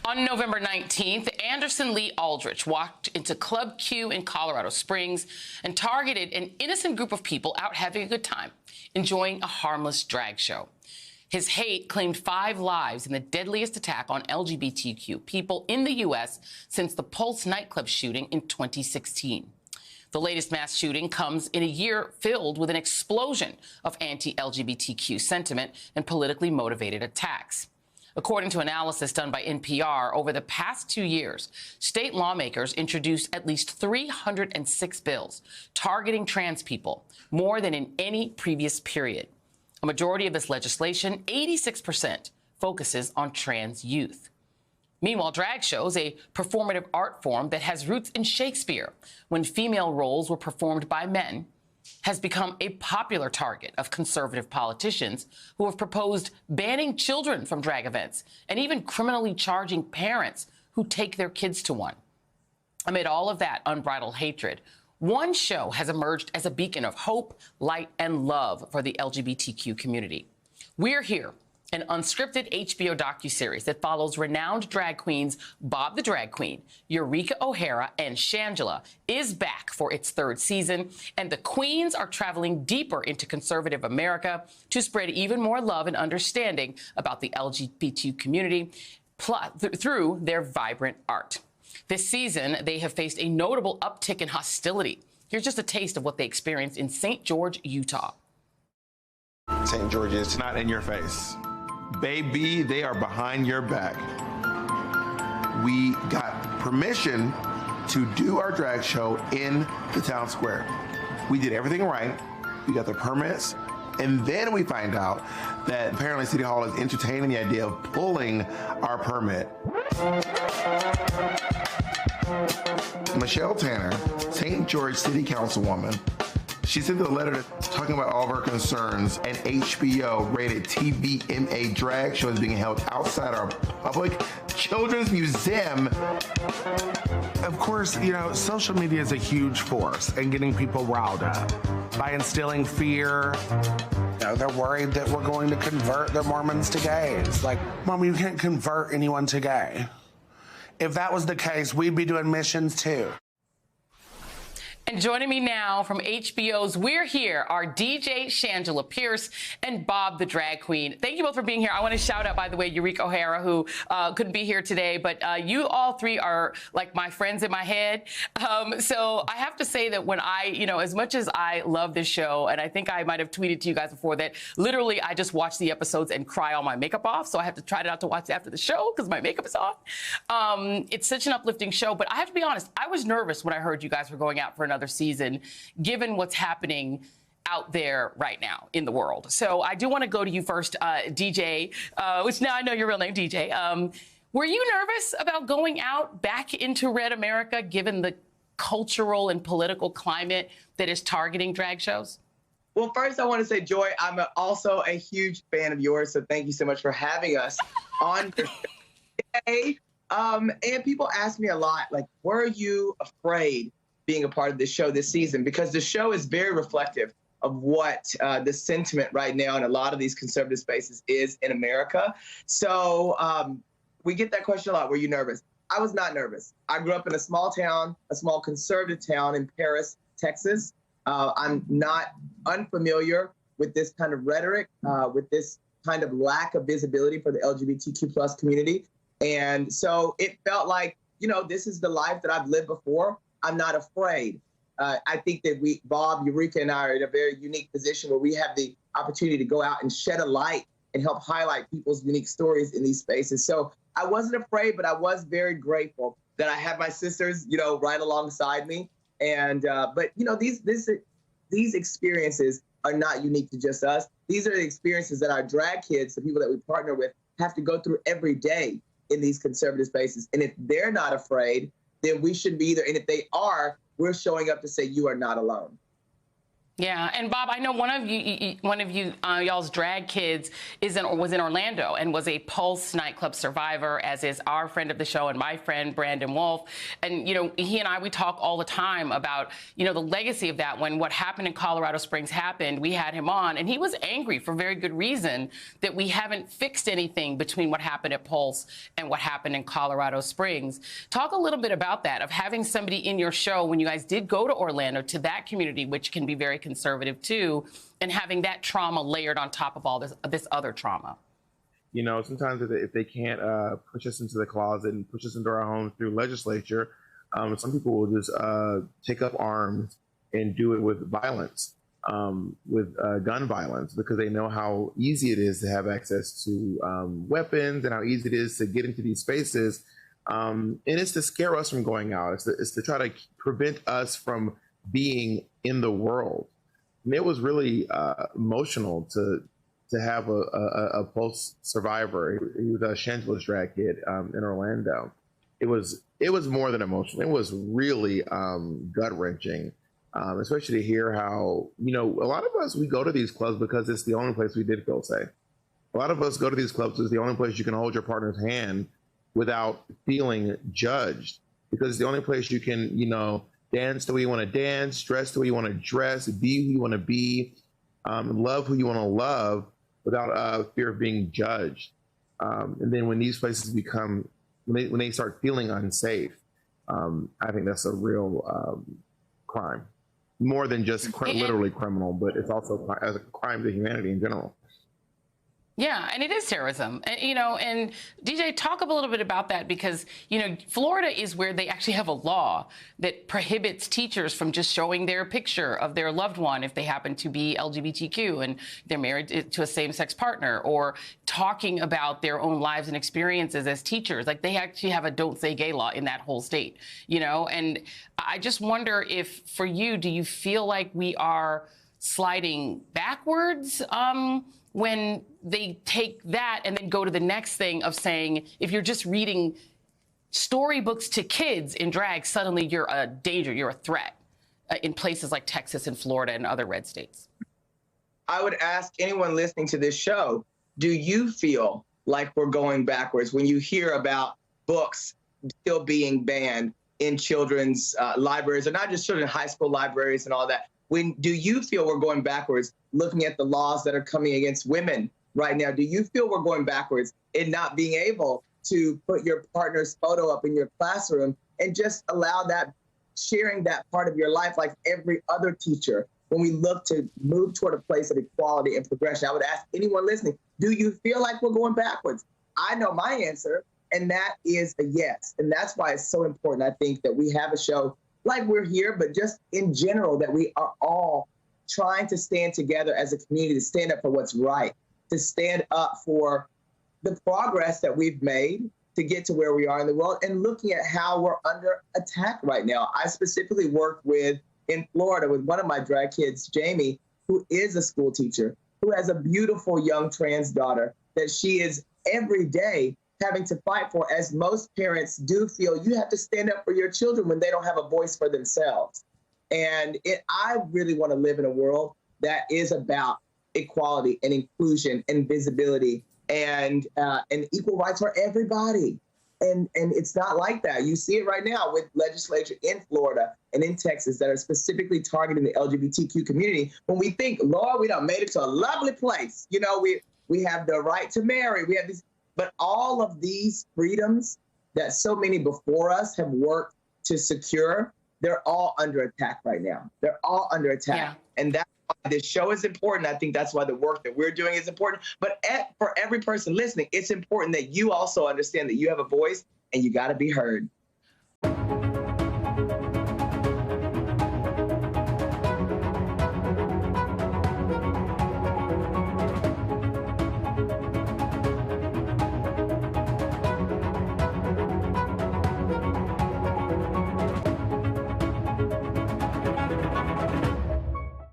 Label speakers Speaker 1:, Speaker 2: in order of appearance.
Speaker 1: On November 19th, Anderson Lee Aldrich walked into Club Q in Colorado Springs and targeted an innocent group of people out having a good time, enjoying a harmless drag show. His hate claimed 5 lives in the deadliest attack on LGBTQ people in the U.S. since the Pulse nightclub shooting in 2016. The latest mass shooting comes in a year filled with an explosion of anti-LGBTQ sentiment and politically motivated attacks. According to analysis done by NPR, over the past 2 years, state lawmakers introduced at least 306 bills targeting trans people, more than in any previous period. A majority of this legislation, 86%, focuses on trans youth. Meanwhile, drag shows, a performative art form that has roots in Shakespeare, when female roles were performed by men, has become a popular target of conservative politicians who have proposed banning children from drag events and even criminally charging parents who take their kids to one. Amid all of that unbridled hatred, one show has emerged as a beacon of hope, light, and love for the LGBTQ community. We're Here, an unscripted HBO docuseries that follows renowned drag queens Bob the Drag Queen, Eureka O'Hara, and Shangela, is back for its 3rd season, and the queens are traveling deeper into conservative America to spread even more love and understanding about the LGBT community through their vibrant art. This season, they have faced a notable uptick in hostility. Here's just a taste of what they experienced in St. George, Utah.
Speaker 2: St. George is not in your face. Baby, they are behind your back. We got permission to do our drag show in the town square. We did everything right. We got the permits. And then we find out that apparently City Hall is entertaining the idea of pulling our permit. Michelle Tanner, St. George City Councilwoman, she sent a letter talking about all of our concerns. An HBO rated TVMA drag show is being held outside our public children's museum.
Speaker 3: Of course, you know, social media is a huge force in getting people riled up by instilling fear. You know, they're worried that we're going to convert the Mormons to gays. Like, Mom, you can't convert anyone to gay. If that was the case, we'd be doing missions too.
Speaker 1: And joining me now from HBO's We're Here are DJ Shangela Pierce and Bob the Drag Queen. Thank you both for being here. I want to shout out, by the way, Eureka O'Hara, who couldn't be here today, but you all three are like my friends in my head. So I have to say that when as much as I love this show, and I think I might have tweeted to you guys before that literally I just watch the episodes and cry all my makeup off. So I have to try not to watch it after the show because my makeup is off. It's such an uplifting show, but I have to be honest, I was nervous when I heard you guys were going out for another season, given what's happening out there right now in the world. So I do want to go to you first, DJ, which now I know your real name, DJ. Were you nervous about going out back into Red America, given the cultural and political climate that is targeting drag shows?
Speaker 4: Well, first I want to say, Joy, I'm also a huge fan of yours, so thank you so much for having us on your show today. And people ask me a lot, like, were you afraid being a part of this show this season? Because the show is very reflective of what the sentiment right now in a lot of these conservative spaces is in America. So we get that question a lot. Were you nervous? I was not nervous. I grew up in a small town, a small conservative town in Paris, Texas. I'm not unfamiliar with this kind of rhetoric, with this kind of lack of visibility for the LGBTQ plus community. And so it felt like, this is the life that I've lived before. I'm not afraid. I think that Bob, Eureka, and I are in a very unique position where we have the opportunity to go out and shed a light and help highlight people's unique stories in these spaces. So I wasn't afraid, but I was very grateful that I had my sisters, right alongside me. And but these experiences are not unique to just us. These are the experiences that our drag kids, the people that we partner with, have to go through every day in these conservative spaces. And if they're not afraid, then we shouldn't be either. And if they are, we're showing up to say you are not alone.
Speaker 1: Yeah, and Bob, I know one of you, y'all's drag kids was in Orlando and was a Pulse nightclub survivor, as is our friend of the show and my friend Brandon Wolf. And he and I, we talk all the time about the legacy of that. When what happened in Colorado Springs happened, we had him on, and he was angry for very good reason that we haven't fixed anything between what happened at Pulse and what happened in Colorado Springs. Talk a little bit about that, of having somebody in your show when you guys did go to Orlando, to that community, which can be very conservative too, and having that trauma layered on top of all this other trauma.
Speaker 2: Sometimes if they can't push us into the closet and push us into our homes through legislature, some people will just take up arms and do it with violence, with gun violence, because they know how easy it is to have access to weapons and how easy it is to get into these spaces. And it's to scare us from going out. It's to try to prevent us from being in the world. And it was really emotional to have a Pulse survivor. He was a Shangela's drag kid in Orlando. It was more than emotional. It was really gut wrenching, especially to hear how a lot of us, we go to these clubs because it's the only place we did feel safe. A lot of us go to these clubs because it's the only place you can hold your partner's hand without feeling judged, because it's the only place you can dance the way you want to dance, dress the way you want to dress, be who you want to be, love who you want to love without fear of being judged. And then when these places when they start feeling unsafe, I think that's a real crime, more than just literally criminal, but it's also as a crime to humanity in general.
Speaker 1: Yeah, and it is terrorism. And DJ, talk a little bit about that, because, Florida is where they actually have a law that prohibits teachers from just showing their picture of their loved one if they happen to be LGBTQ and they're married to a same-sex partner, or talking about their own lives and experiences as teachers. Like, they actually have a don't say gay law in that whole state, And I just wonder if, for you, do you feel like we are sliding backwards when they take that and then go to the next thing of saying, if you're just reading storybooks to kids in drag, suddenly you're a danger, you're a threat in places like Texas and Florida and other red states?
Speaker 4: I would ask anyone listening to this show, do you feel like we're going backwards when you hear about books still being banned in children's libraries, or not just children, high school libraries and all that? Do you feel we're going backwards looking at the laws that are coming against women right now? Do you feel we're going backwards in not being able to put your partner's photo up in your classroom and just allow that, sharing that part of your life like every other teacher? When we look to move toward a place of equality and progression, I would ask anyone listening, do you feel like we're going backwards? I know my answer, and that is a yes. And that's why it's so important, I think, that we have a show like we're here, but just in general, that we are all trying to stand together as a community, to stand up for what's right, to stand up for the progress that we've made to get to where we are in the world, and looking at how we're under attack right now. I specifically worked in Florida with one of my drag kids, Jamie, who is a school teacher, who has a beautiful young trans daughter that she is every day having to fight for, as most parents do feel you have to stand up for your children when they don't have a voice for themselves. And I really want to live in a world that is about equality and inclusion and visibility and equal rights for everybody. And it's not like that. You see it right now with legislature in Florida and in Texas that are specifically targeting the LGBTQ community. When we think, Lord, we done made it to a lovely place. We have the right to marry. We have these. But all of these freedoms that so many before us have worked to secure, they're all under attack right now. They're all under attack. Yeah. And that's why this show is important. I think that's why the work that we're doing is important. But for every person listening, it's important that you also understand that you have a voice and you got to be heard.